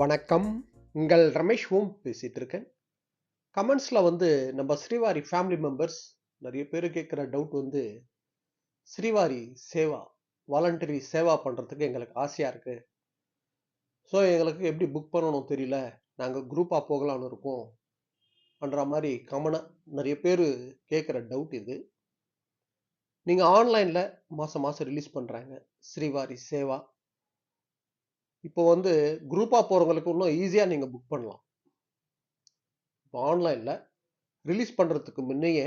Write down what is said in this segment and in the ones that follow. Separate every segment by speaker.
Speaker 1: வணக்கம். உங்கள் ரமேஷ் ஓம் பேசிட்டு இருக்கேன். கமெண்ட்ஸ்ல நம்ம ஸ்ரீவாரி ஃபேமிலி மெம்பர்ஸ் நெறைய பேரு கேட்கிற டவுட் ஸ்ரீவாரி சேவா, வாலண்டரி சேவா பண்றதுக்கு எங்களுக்கு ஆசையா இருக்கு. எங்களுக்கு எப்படி புக் பண்ணணும் தெரியல. நாங்க குரூப்பா போகலான்னு இருக்கோம். பண்ற மாரி காமனா நெறைய பேரு கேட்கிற டவுட் இது. நீங்க ஆன்லைன்ல மாசம் மாசம் ரிலீஸ் பண்றாங்க. ஸ்ரீவாரி சேவா. இப்போ குரூப்பா போறவங்களுக்கு இன்னும் ஈஸியா நீங்க புக் பண்ணலாம். இப்போ ஆன்லைன்ல ரிலீஸ் பண்றதுக்கு முன்னயே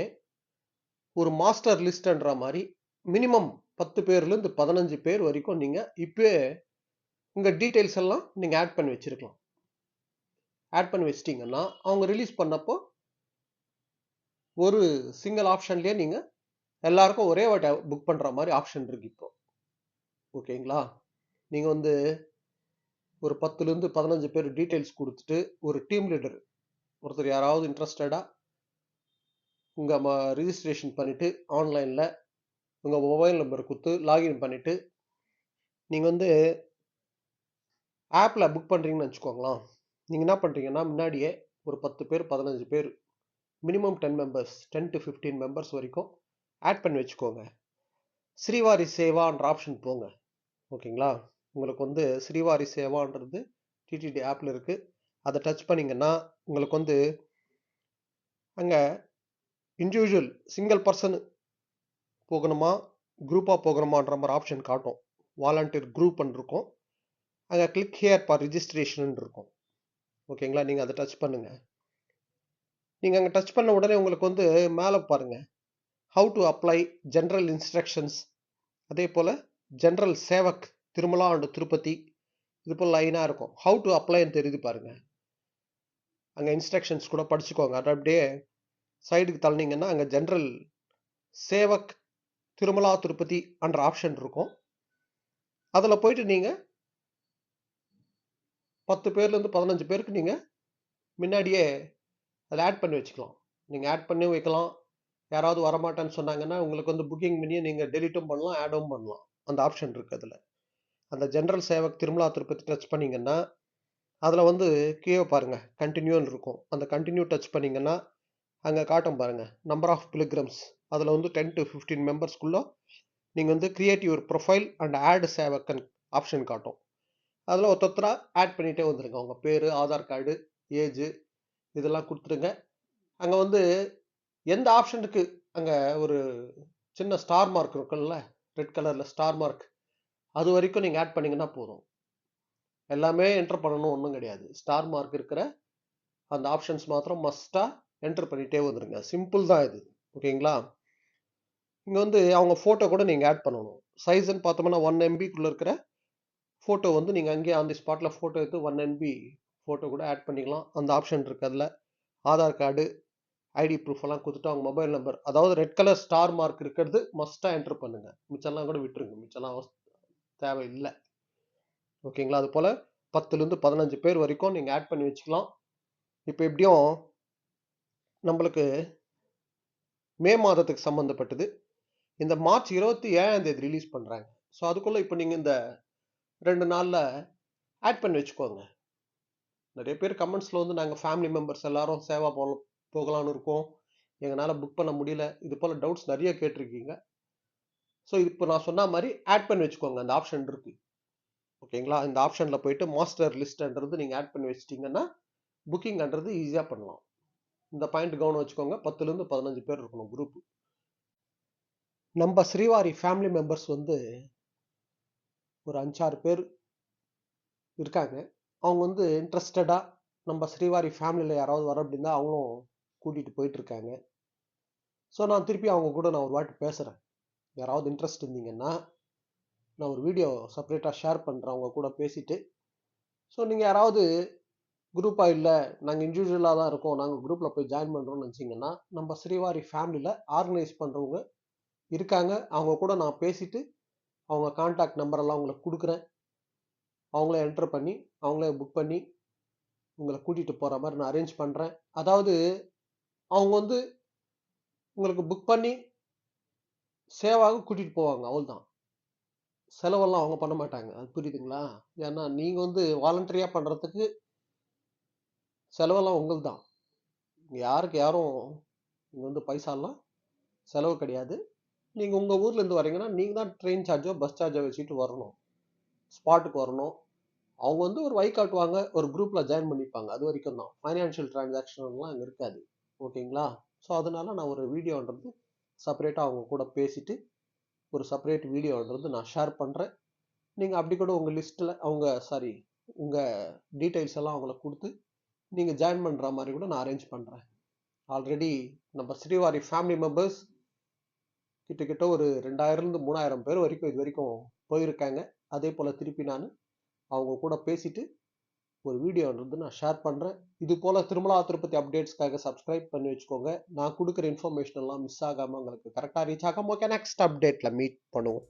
Speaker 1: ஒரு மாஸ்டர் லிஸ்ட்ன்ற மாரி மினிமம் 10 பேர்லேருந்து 15 பேர் வரைக்கும் நீங்க இப்பவே உங்க டீட்டெயில்ஸ் எல்லாம் நீங்க ஆட் பண்ணி வச்சிருக்கலாம். ஆட் பண்ணி வச்சிட்டீங்கன்னா, அவங்க ரிலீஸ் பண்ணப்போ ஒரு சிங்கிள் ஆப்ஷன்லயே நீங்க எல்லாருக்கும் ஒரே வாட்டி புக் பண்ற மாரி ஆப்ஷன் இருக்கு இப்போ. ஓகேங்களா? நீங்க ஒரு 10லேருந்து 15 பேர் டீட்டெயில்ஸ் குடுத்துட்டு, ஒரு டீம் லீடர் ஒருத்தர் யாராவது இன்ட்ரஸ்டடா உங்க ரிஜிஸ்ட்ரேஷன் பண்ணிட்டு ஆன்லைன்ல உங்க மொபைல் நம்பர் குடுத்து லாகின் பண்ணிட்டு, நீங்க ஆப்ல புக் பண்றீங்கன்னு வச்சுக்கோங்களேன். நீங்க என்ன பண்றீங்கன்னா, முன்னாடியே ஒரு 10 பேர், 15 பேர் மினிமம் 10 மெம்பர்ஸ் 10 டூ 15 மெம்பர்ஸ் வரைக்கும் ஆட் பண்ணி வச்சுக்கோங்க. ஸ்ரீவாரி சேவான்ற ஆப்ஷன் போங்க. ஓகேங்களா? உங்களுக்கு ஸ்ரீவாரி சேவான்றது டிடிடி ஆப்ல இருக்கு. அத டச் பண்ணீங்கன்னா, உங்களுக்கு அங்க இண்டிவிஜுவல் சிங்கிள் பெர்சன் போகணுமா, குரூப்பா போகணுமான்ற மாரி ஆப்ஷன் காட்டும். வாலண்டியர் குரூப்ன்னு இருக்கும். அங்க கிளிக் ஹியர் ஃபார் ரிஜிஸ்ட்ரேஷன் இருக்கும். ஓகேங்களா? நீங்க அத டச் பண்ணுங்க. நீங்க அங்க டச் பண்ண உடனே உங்களுக்கு மேல பாருங்க. How to apply general instructions. அதே போல ஜெனரல் சேவக் திருமலா அண்ட் திருப்பதி இது போல லைனா இருக்கும். ஹவ் டு அப்ளைன்னு தெரியுது பாருங்க. அங்க இன்ஸ்ட்ரக்ஷன்ஸ் கூட படிச்சுக்கோங்க. அது அப்படியே சைடுக்கு தள்ளினீங்கன்னா அங்க ஜெனரல் சேவக் திருமலா திருப்பதி என்ற ஆப்ஷன் இருக்கும். அதுல போயிட்டு நீங்க 10 பேர்ல இருந்து 15 பேருக்கு நீங்க முன்னாடியே அதில் ஆட் பண்ணி வச்சுக்கலாம். நீங்க ஆட் பண்ணி வைக்கலாம். யாராவது வரமாட்டேன்னு சொன்னாங்கன்னா, உங்களுக்கு புக்கிங் பண்ணியே நீங்க டெலீட்டும் பண்ணலாம், ஆடும் பண்ணலாம். அந்த ஆப்ஷன் இருக்கு அதுல. அந்த ஜெனரல் சேவக் திருமலா திருப்பதி டச் பண்ணீங்கன்னா, அதுல கீழே பாருங்க கன்டினியூன்னு இருக்கும். அந்த கன்டினியூ டச் பண்ணீங்கன்னா, அங்க காட்டும் பாருங்க. Number of pilgrims. அதுல 10 டு 15 மெம்பர்ஸ்க்குள்ள நீங்க create your profile and add சேவக்கன் ஆப்ஷன் காட்டும். அதுல ஒருத்தரா ஆட் பண்ணிட்டே வந்துருங்க. உங்க பேரு, ஆதார் கார்டு, ஏஜ் இதெல்லாம் கொடுத்துருங்க. அங்க எந்த ஆப்ஷனுக்கு அங்க ஒரு சின்ன ஸ்டார் மார்க் இருக்குல்ல, ரெட் கலர்ல ஸ்டார் மார்க், அது வரைக்கும் நீங்க ஆட் பண்ணீங்கன்னா போதும். எல்லாமே என்டர் பண்ணணும் ஒன்றும் கிடையாது. ஸ்டார் மார்க் இருக்கிற அந்த ஆப்ஷன்ஸ் மாத்திரம் மஸ்டா என்டர் பண்ணிட்டே வந்துருங்க. சிம்பிள் தான் இது. ஓகேங்களா? இங்க அவங்க போட்டோ கூட நீங்க ஆட் பண்ணணும். சைஸ்ன்னு பார்த்தோம்னா 1 MBக்குள்ள இருக்கிற போட்டோ நீங்க அங்கேயே ஆன் தி ஸ்பாட்ல போட்டோ எடுத்து 1 MB போட்டோ கூட ஆட் பண்ணிக்கலாம். அந்த ஆப்ஷன் இருக்கு அதுல. ஆதார் கார்டு, ஐடி ப்ரூஃப் எல்லாம் கொடுத்துட்டு அவங்க மொபைல் நம்பர், அதாவது ரெட் கலர் ஸ்டார் மார்க் இருக்கிறது மஸ்டா என்டர் பண்ணுங்க. மிச்சம்லாம் கூட விட்டுருங்க. மிச்சம்லாம் தேவையில்லை. ஓகேங்களா? அது போல 10லேருந்து 15 பேர் வரைக்கும் நீங்க ஆட் பண்ணி வச்சுக்கலாம். இப்போ எப்படியும் நம்மளுக்கு மே மாதத்துக்கு சம்பந்தப்பட்டது. இந்த மார்ச் 27ஆம் தேதி ரிலீஸ் பண்றாங்க. அதுக்குள்ள இப்போ நீங்க இந்த 2 நாள்ல ஆட் பண்ணி வச்சுக்கோங்க. நிறைய பேர் கமெண்ட்ஸ்ல நாங்க ஃபேமிலி மெம்பர்ஸ் எல்லாரும் சேவா போகலான்னு இருக்கோம். எங்களால புக் பண்ண முடியல. இது போல டவுட்ஸ் நிறைய கேட்டிருக்கீங்க. இப்போ நான் சொன்ன மாதிரி ஆட் பண்ணி வச்சுக்கோங்க. அந்த ஆப்ஷன் இருக்கு. ஓகேங்களா? இந்த ஆப்ஷன்ல போயிட்டு மாஸ்டர் லிஸ்ட்ன்றது நீங்க ஆட் பண்ணி வச்சிட்டீங்கன்னா புக்கிங்ன்றது ஈஸியா பண்ணலாம். இந்த பாயிண்ட் கவனம் வச்சுக்கோங்க. 10லேருந்து 15 பேர் இருக்கணும் குரூப். நம்ம ஸ்ரீவாரி ஃபேமிலி மெம்பர்ஸ் ஒரு 5, 6 பேர் இருக்காங்க. அவங்க இன்ட்ரெஸ்டடா நம்ம ஸ்ரீவாரி ஃபேமிலியில யாராவது வர அப்படின்னா அவங்களும் கூட்டிட்டு போயிட்டு இருக்காங்க. நான் திருப்பி அவங்க கூட நான் ஒரு வாட்டி பேசுறேன். யாராவது இன்ட்ரெஸ்ட் இருந்தீங்கன்னா நான் ஒரு வீடியோ செப்பரேட்டா ஷேர் பண்றேன் அவங்க கூட பேசிட்டு. நீங்க யாராவது குரூப்பா இல்ல, நாங்க இண்டிவிஜுவலா தான் இருக்கோம், நாங்க குரூப்ல போய் ஜாயின் பண்றோம்னு நினைச்சீங்கன்னா நம்ம ஸ்ரீவாரி ஃபேமிலியில ஆர்கனைஸ் பண்றவங்க இருக்காங்க. அவங்க கூட நான் பேசிட்டு அவங்க கான்டாக்ட் நம்பர் எல்லாம் உங்களுக்கு கொடுக்குறேன். அவங்களே என்டர் பண்ணி அவங்களே புக் பண்ணி உங்களை கூட்டிட்டு போற மாதிரி நான் அரேஞ்ச் பண்றேன். அதாவது அவங்க உங்களுக்கு புக் பண்ணி சேவாக கூட்டிட்டு போவாங்க. அவ்வளவுதான். செலவெல்லாம் அவங்க பண்ண மாட்டாங்க. அது புரியுதுங்களா? ஏன்னா நீங்க வாலண்டரியா பண்றதுக்கு செலவெல்லாம் உங்கள் தான். யாருக்கு யாரும் இங்கே வந்து பைசாலாம் செலவு கிடையாது. நீங்கள் உங்கள் ஊர்லேருந்து வரீங்கன்னா நீங்கள் தான் ட்ரெயின் சார்ஜோ பஸ் சார்ஜோ வச்சுட்டு வரணும். ஸ்பாட்டுக்கு வரணும். அவங்க வந்து ஒரு வை காட்டுவாங்க, ஒரு குரூப்பில் ஜாயின் பண்ணிப்பாங்க. அது வரைக்கும் தான். ஃபைனான்ஷியல் டிரான்சாக்ஷன்லாம் அங்கே இருக்காது. ஓகேங்களா? ஸோ அதனால நான் ஒரு வீடியோன்றது செப்பரேட்டாக அவங்க கூட பேசிட்டு ஒரு செப்பரேட் வீடியோன்றது நான் ஷேர் பண்ணுறேன். நீங்கள் அப்படி கூட உங்கள் லிஸ்ட்டில் உங்கள் டீட்டெயில்ஸ் எல்லாம் அவங்களுக்கு கொடுத்து நீங்கள் ஜாயின் பண்ணுற மாதிரி கூட நான் அரேஞ்ச் பண்ணுறேன். ஆல்ரெடி நம்ம ஸ்ரீவாரி ஃபேமிலி மெம்பர்ஸ் கிட்டத்தட்ட ஒரு 2000 3000 பேர் வரைக்கும் இது வரைக்கும் போயிருக்காங்க. அதே போல் திருப்பி நான் அவங்க கூட பேசிட்டு ஒரு வீடியோன்றது நான் ஷேர் பண்ணுறேன். இது போல் திருமலா திருப்பதி அப்டேட்ஸ்க்காக சப்ஸ்கிரைப் பண்ணி வச்சுக்கோங்க. நான் கொடுக்குற இன்ஃபர்மேஷன் எல்லாம் மிஸ் ஆகாமல் உங்களுக்கு கரெக்டாக ரீச் ஆகாமல். ஓகே, நெக்ஸ்ட் அப்டேட்டில் மீட் பண்ணுவோம்.